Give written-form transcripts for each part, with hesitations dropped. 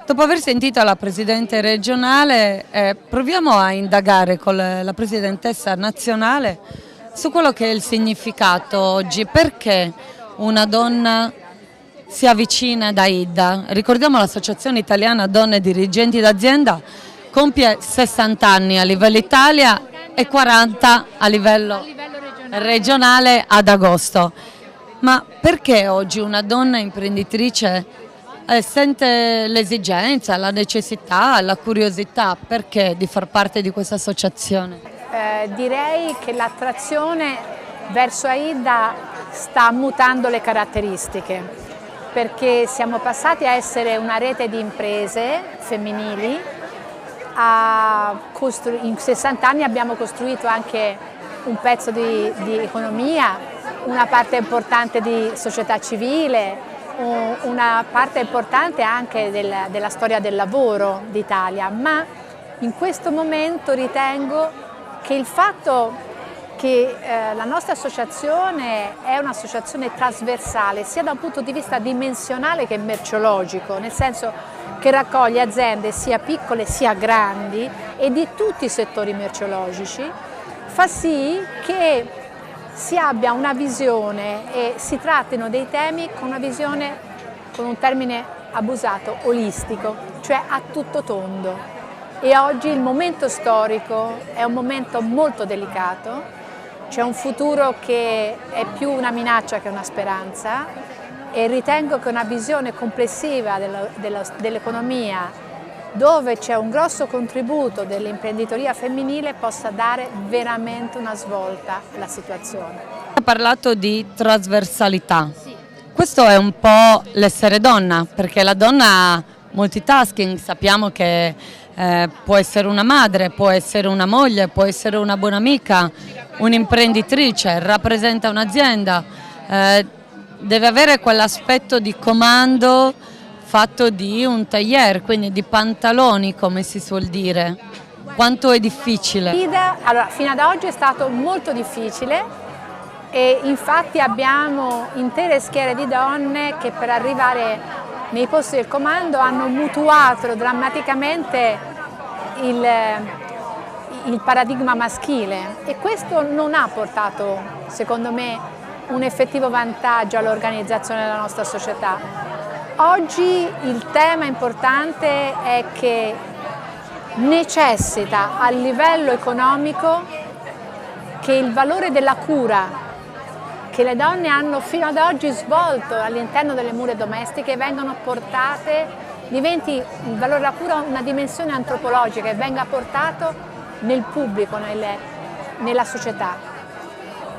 Dopo aver sentito la Presidente regionale, proviamo a indagare con la Presidentessa nazionale su quello che è il significato oggi, perché una donna si avvicina ad AIDA. Ricordiamo l'Associazione Italiana Donne Dirigenti d'Azienda compie 60 anni a livello Italia e 40 a livello regionale ad agosto. Ma perché oggi una donna imprenditrice sente l'esigenza, la necessità, la curiosità, perché di far parte di questa associazione? Direi che l'attrazione verso AIDA sta mutando le caratteristiche, perché siamo passati a essere una rete di imprese femminili, in 60 anni abbiamo costruito anche un pezzo di economia, una parte importante di società civile, una parte importante anche della storia del lavoro d'Italia, ma in questo momento ritengo che il fatto che la nostra associazione è un'associazione trasversale sia da un punto di vista dimensionale che merceologico, nel senso che raccoglie aziende sia piccole sia grandi e di tutti i settori merceologici, fa sì che si abbia una visione e si trattino dei temi con una visione, con un termine abusato, olistico, cioè a tutto tondo. E oggi il momento storico è un momento molto delicato, c'è un futuro che è più una minaccia che una speranza e ritengo che una visione complessiva dell'economia dove c'è un grosso contributo dell'imprenditoria femminile possa dare veramente una svolta alla situazione. Ha parlato di trasversalità. Sì. Questo è un po' l'essere donna, perché la donna ha multitasking, sappiamo che può essere una madre, può essere una moglie, può essere una buona amica, un'imprenditrice, rappresenta un'azienda, deve avere quell'aspetto di comando fatto di un tailleur, quindi di pantaloni, come si suol dire. Quanto è difficile? Allora, fino ad oggi è stato molto difficile e infatti abbiamo intere schiere di donne che per arrivare nei posti del comando hanno mutuato drammaticamente il paradigma maschile e questo non ha portato, secondo me, un effettivo vantaggio all'organizzazione della nostra società. Oggi il tema importante è che necessita a livello economico che il valore della cura che le donne hanno fino ad oggi svolto all'interno delle mura domestiche vengano portate, diventi il valore della cura una dimensione antropologica e venga portato nel pubblico, nella società.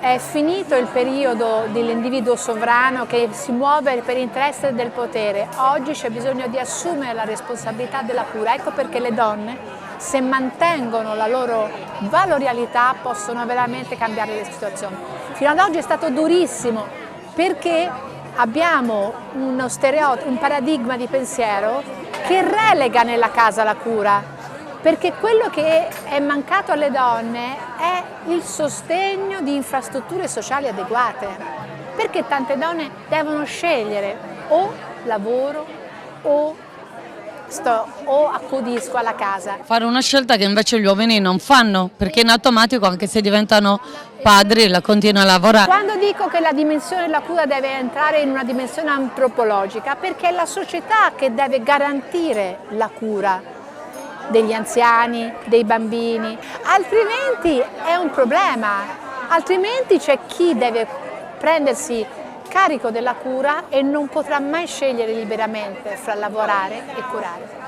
È finito il periodo dell'individuo sovrano che si muove per interesse del potere. Oggi c'è bisogno di assumere la responsabilità della cura. Ecco perché le donne, se mantengono la loro valorialità, possono veramente cambiare le situazioni. Fino ad oggi è stato durissimo perché abbiamo uno stereotipo, un paradigma di pensiero che relega nella casa la cura. Perché quello che è mancato alle donne è il sostegno di infrastrutture sociali adeguate, perché tante donne devono scegliere o lavoro o accudisco alla casa. Fare una scelta che invece gli uomini non fanno, perché in automatico anche se diventano padri la continuano a lavorare. Quando dico che la dimensione della cura deve entrare in una dimensione antropologica, perché è la società che deve garantire la cura degli anziani, dei bambini, altrimenti è un problema, altrimenti c'è chi deve prendersi carico della cura e non potrà mai scegliere liberamente fra lavorare e curare.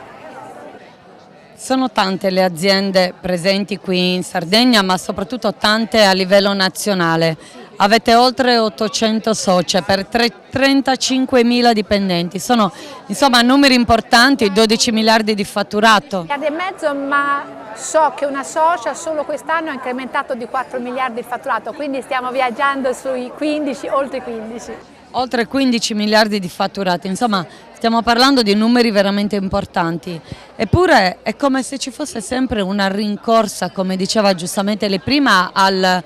Sono tante le aziende presenti qui in Sardegna, ma soprattutto tante a livello nazionale. Avete oltre 800 socie per 35.000 dipendenti, sono insomma numeri importanti, 12 miliardi di fatturato. 1,5 miliardi, ma so che una socia solo quest'anno ha incrementato di 4 miliardi il fatturato, quindi stiamo viaggiando sui 15, oltre 15. Oltre 15 miliardi di fatturati, insomma stiamo parlando di numeri veramente importanti, eppure è come se ci fosse sempre una rincorsa, come diceva giustamente lei prima, al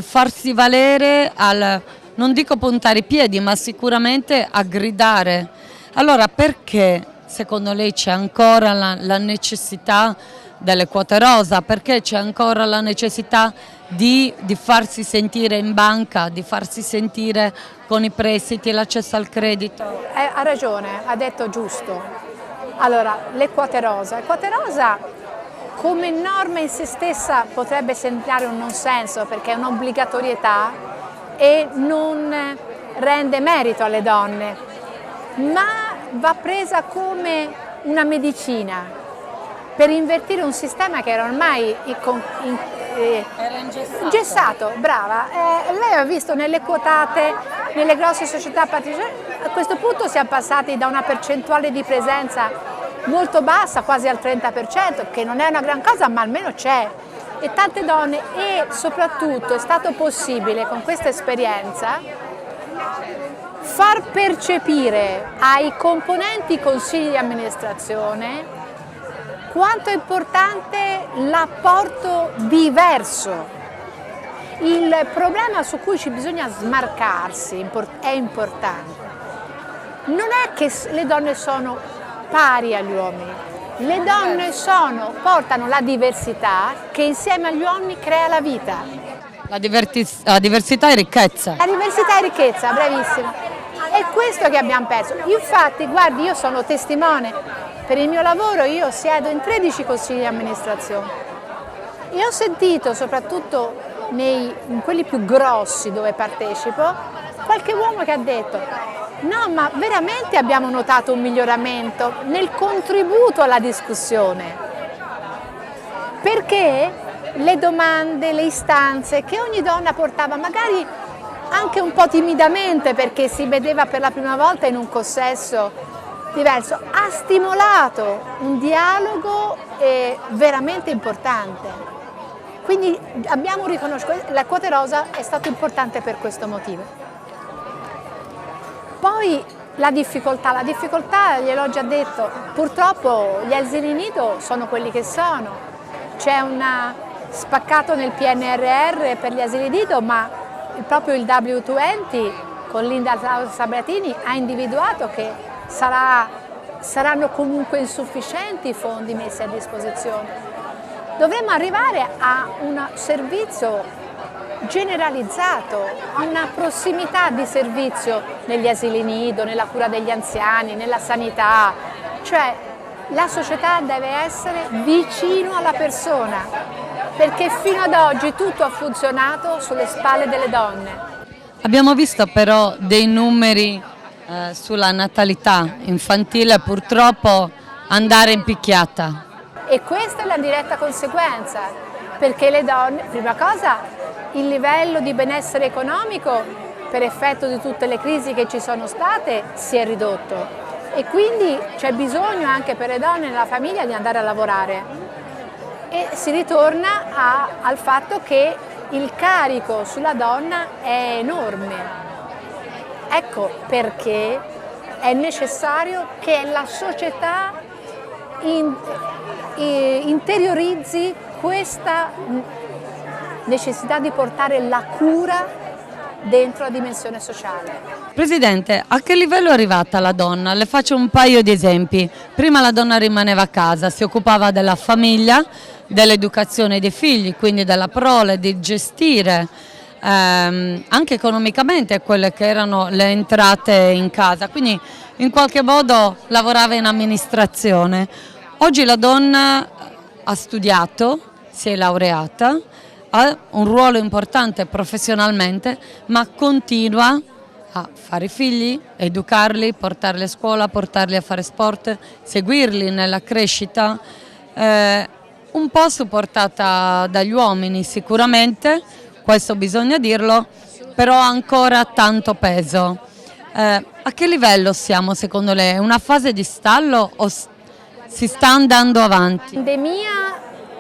farsi valere, al non dico puntare i piedi, ma sicuramente a gridare Allora perché secondo lei c'è ancora la necessità delle quote rosa? Perché c'è ancora la necessità di farsi sentire in banca, di farsi sentire con i prestiti e l'accesso al credito? Ha ragione, ha detto giusto. Allora, le quote rosa come norma in se stessa potrebbe sembrare un non senso perché è un'obbligatorietà e non rende merito alle donne, ma va presa come una medicina per invertire un sistema che era ormai Era ingessato. Brava. Lei ha visto nelle quotate, nelle grosse società partecipate, a questo punto siamo passati da una percentuale di presenza molto bassa, quasi al 30%, che non è una gran cosa, ma almeno c'è. E tante donne, e soprattutto è stato possibile con questa esperienza far percepire ai componenti consigli di amministrazione quanto è importante l'apporto diverso. Il problema su cui ci bisogna smarcarsi è importante. Non è che le donne sono pari agli uomini, le donne portano la diversità che insieme agli uomini crea la vita. La diversità è ricchezza. La diversità è ricchezza, bravissima. È questo che abbiamo perso. Infatti, guardi, io sono testimone, per il mio lavoro io siedo in 13 consigli di amministrazione e ho sentito, soprattutto in quelli più grossi dove partecipo, qualche uomo che ha detto: no, ma veramente abbiamo notato un miglioramento nel contributo alla discussione, perché le domande, le istanze che ogni donna portava, magari anche un po' timidamente perché si vedeva per la prima volta in un consesso diverso, ha stimolato un dialogo veramente importante. Quindi abbiamo riconosciuto, la quota rosa è stato importante per questo motivo. Poi la difficoltà gliel'ho già detto, purtroppo gli asili nido sono quelli che sono, c'è un spaccato nel PNRR per gli asili nido, ma proprio il W20 con Linda Sabratini ha individuato che saranno comunque insufficienti i fondi messi a disposizione. Dovremmo arrivare a un servizio generalizzato, a una prossimità di servizio negli asili nido, nella cura degli anziani, nella sanità, cioè la società deve essere vicino alla persona, perché fino ad oggi tutto ha funzionato sulle spalle delle donne. Abbiamo visto però dei numeri sulla natalità infantile purtroppo andare in picchiata. E questa è la diretta conseguenza, perché le donne, prima cosa, il livello di benessere economico per effetto di tutte le crisi che ci sono state si è ridotto e quindi c'è bisogno anche per le donne nella famiglia di andare a lavorare e si ritorna al fatto che il carico sulla donna è enorme. Ecco perché è necessario che la società interiorizzi questa necessità di portare la cura dentro la dimensione sociale. Presidente, a che livello è arrivata la donna? Le faccio un paio di esempi. Prima la donna rimaneva a casa, si occupava della famiglia, dell'educazione dei figli, quindi della prole, di gestire anche economicamente quelle che erano le entrate in casa, quindi in qualche modo lavorava in amministrazione. Oggi la donna ha studiato, si è laureata, ha un ruolo importante professionalmente, ma continua a fare figli, educarli, portarli a scuola, portarli a fare sport, seguirli nella crescita, un po' supportata dagli uomini sicuramente, questo bisogna dirlo, però ha ancora tanto peso. A che livello siamo secondo lei? È una fase di stallo o si sta andando avanti? La pandemia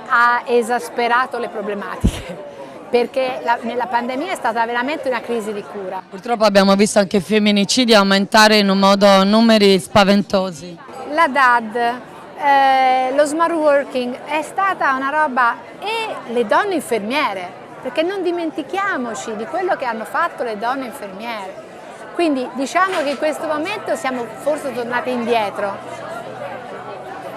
ha esasperato le problematiche, perché nella pandemia è stata veramente una crisi di cura. Purtroppo abbiamo visto anche i femminicidi aumentare in un modo numeri spaventosi. La DAD, lo smart working è stata una roba, e le donne infermiere, perché non dimentichiamoci di quello che hanno fatto le donne infermiere. Quindi diciamo che in questo momento siamo forse tornati indietro.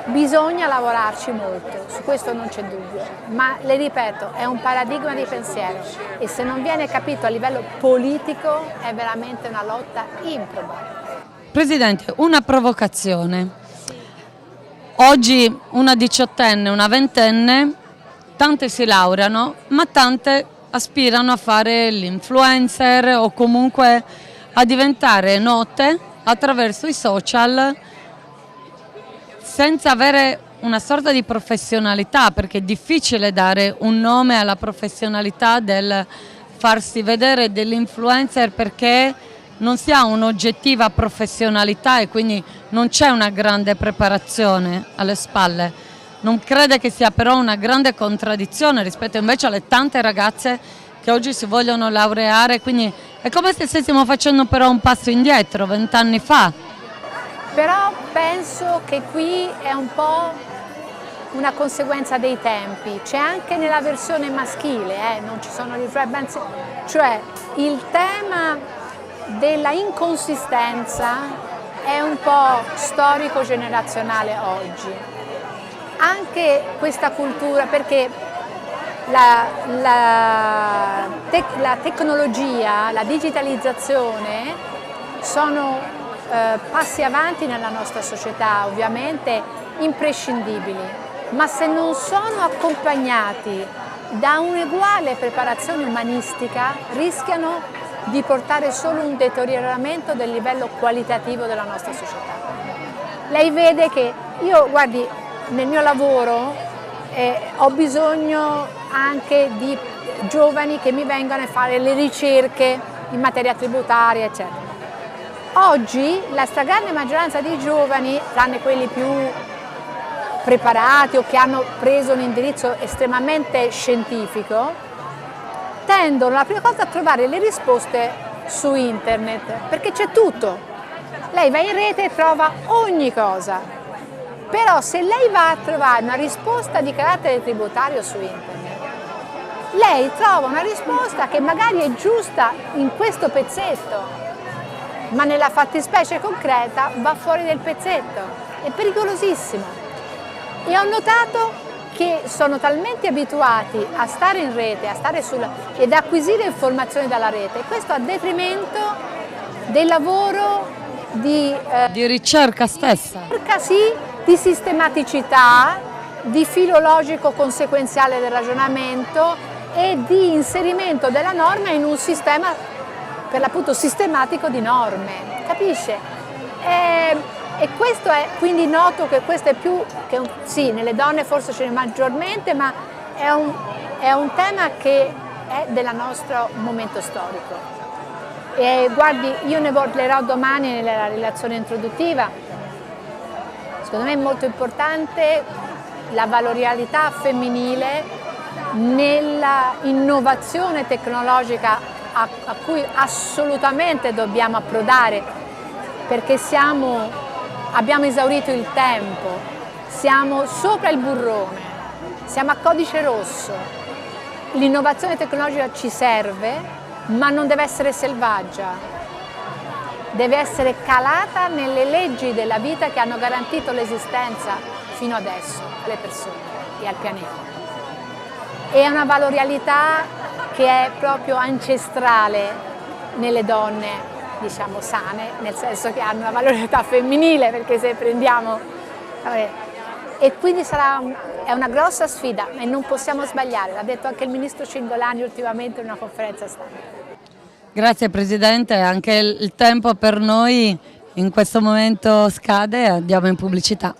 Bisogna lavorarci molto, su questo non c'è dubbio, ma le ripeto, è un paradigma di pensiero e se non viene capito a livello politico è veramente una lotta improbabile. Presidente, una provocazione. Oggi una diciottenne, una ventenne, tante si laureano, ma tante aspirano a fare l'influencer o comunque a diventare note attraverso i social senza avere una sorta di professionalità, perché è difficile dare un nome alla professionalità del farsi vedere dell'influencer, perché non si ha un'oggettiva professionalità e quindi non c'è una grande preparazione alle spalle. Non crede che sia però una grande contraddizione rispetto invece alle tante ragazze che oggi si vogliono laureare, quindi è come se stessimo facendo però un passo indietro 20 anni fa. Però penso che qui è un po' una conseguenza dei tempi, c'è anche nella versione maschile, non ci sono differenze, cioè il tema della inconsistenza è un po' storico-generazionale oggi. Anche questa cultura, perché la tecnologia, la digitalizzazione sono passi avanti nella nostra società, ovviamente imprescindibili, ma se non sono accompagnati da un'uguale preparazione umanistica rischiano di portare solo un deterioramento del livello qualitativo della nostra società. Lei vede che io, guardi, nel mio lavoro ho bisogno anche di giovani che mi vengano a fare le ricerche in materia tributaria, eccetera. Oggi la stragrande maggioranza dei giovani, tranne quelli più preparati o che hanno preso un indirizzo estremamente scientifico, tendono la prima cosa a trovare le risposte su internet, perché c'è tutto. Lei va in rete e trova ogni cosa, però se lei va a trovare una risposta di carattere tributario su internet, lei trova una risposta che magari è giusta in questo pezzetto, ma nella fattispecie concreta va fuori del pezzetto, è pericolosissimo. E ho notato che sono talmente abituati a stare in rete, ed acquisire informazioni dalla rete, questo a detrimento del lavoro di ricerca stessa. Sì, di sistematicità, di filologico conseguenziale del ragionamento e di inserimento della norma in un sistema per l'appunto sistematico di norme, capisce? E questo è, quindi noto che questo è più, sì, nelle donne forse ce n'è maggiormente, ma è un tema che è del nostro momento storico. E guardi, io ne parlerò domani nella relazione introduttiva, secondo me è molto importante la valorialità femminile nella innovazione tecnologica a cui assolutamente dobbiamo approdare, perché abbiamo esaurito il tempo, siamo sopra il burrone, siamo a codice rosso. L'innovazione tecnologica ci serve, ma non deve essere selvaggia, deve essere calata nelle leggi della vita che hanno garantito l'esistenza fino adesso alle persone e al pianeta. È una valorialità che è proprio ancestrale nelle donne, diciamo sane, nel senso che hanno una valorialità femminile, perché se prendiamo... E quindi è una grossa sfida e non possiamo sbagliare, l'ha detto anche il ministro Cingolani ultimamente in una conferenza stampa. Grazie Presidente, anche il tempo per noi in questo momento scade, andiamo in pubblicità.